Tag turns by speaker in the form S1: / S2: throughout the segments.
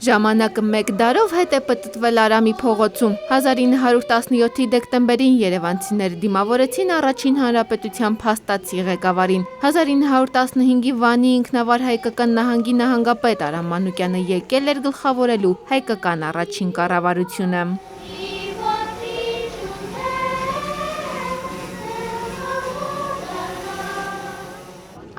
S1: Ժամանակը մեկ դարով հետ է պտտվել Արամի փողոցում։ 1917-ի դեկտեմբերին երևանցիները դիմավորեցին առաջին հանրապետության փաստացի ղեկավարին։ 1915-ի Վանի ինքնավար հայկական նահանգի նահանգապետ Արամ Մանուկյանը եկել էր գլխավորելու հայկական առաջին կառավարությունը։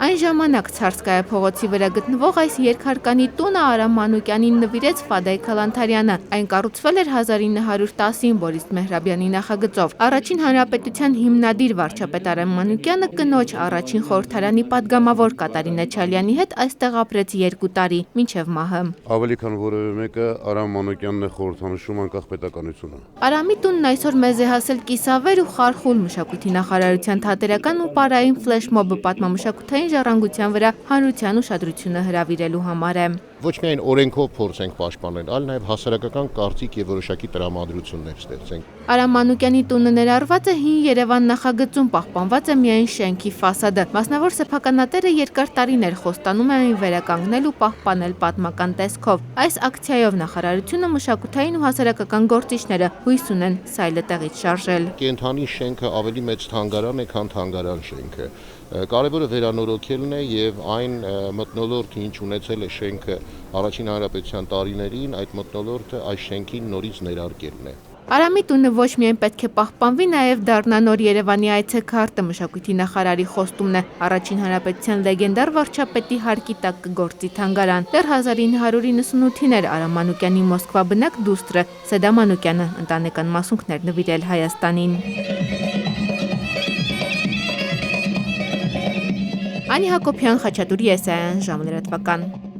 S1: Այն ժամանակ Ցարսկայա փողոցի վրա գտնվող այս երկհարկանի տունը Արամ Մանուկյանին նվիրեց Ֆադայ Քալանթարյանը։ Այն կառուցվել էր 1910-ին Բորիս Մեհրաբյանի նախագծով։ Առաջին հանրապետության հիմնադիր վարչապետ Արամ Մանուկյանը կնոջ առաջին խորհրդարանի падգամավոր Կատարինա Չալյանի հետ այստեղ ապրեց 2 տարի, մինչև մահը։
S2: Ավելի քան որևէ մեկը Արամ Մանուկյանն է խորհրդանշում անկախ պետականությունը։
S1: Արամի տունն այսօր մեզ է հասել կիսավեր ու խարխուլ մշակույթի նախարարության թատերական ու պարային ֆլեշմոբը պատմամշակութային ժառանգության վրա հանրության ուշադրությունը հրավիրելու համար է։
S3: Ոչ միայն օրենքով փորձենք պաշտպանել, այլ նաև հասարակական կարծիք եւ որոշակի տրամադրություններ ստեղծենք։
S1: Արամ Մանուկյանի տունը ներառված է հին Երևան նախագծում, պահպանված է միայն շենքի ֆասադը։ Մասնավոր սեփականատերը երկար տարիներ խոստանում է այն վերականգնել ու պահպանել պատմական տեսքով։ Այս ակցիայով նախարարությունը, մշակութային ու հասարակական գործիչները հույս ունեն սայլը տեղից շարժել։
S3: Կենթանի շենքը ավելի մեծ թանգարան է, քան թանգարան շենքը։ Կարևորը վերանորոգելն է եւ այն մթնոլորտը, ինչ ունեցել է շենքը առաջին հանրապետության տարիներին, այդ մթնոլորտը այս շենքին նորից ներարկելն է։
S1: Արամի տունը ոչ միայն պետք է պահպանվի, նաև դառնա նոր Երևանի այցեքարտը, մշակույթի նախարարի խոստումն է։ Առաջին հանրապետության լեգենդար վարչապետի հարկի տակ կգործի թանգարան։ Դեռ 1998-ին էր Արամ Մանուկյանի Մոսկվա բնակ դուստրը Սեդա Մանուկյանը ընտանեկան մասունքներ նվիրել Հայաստանին։ Անի Հակոբյան, Խաչատուր Եսայան, ժամը լրատվական։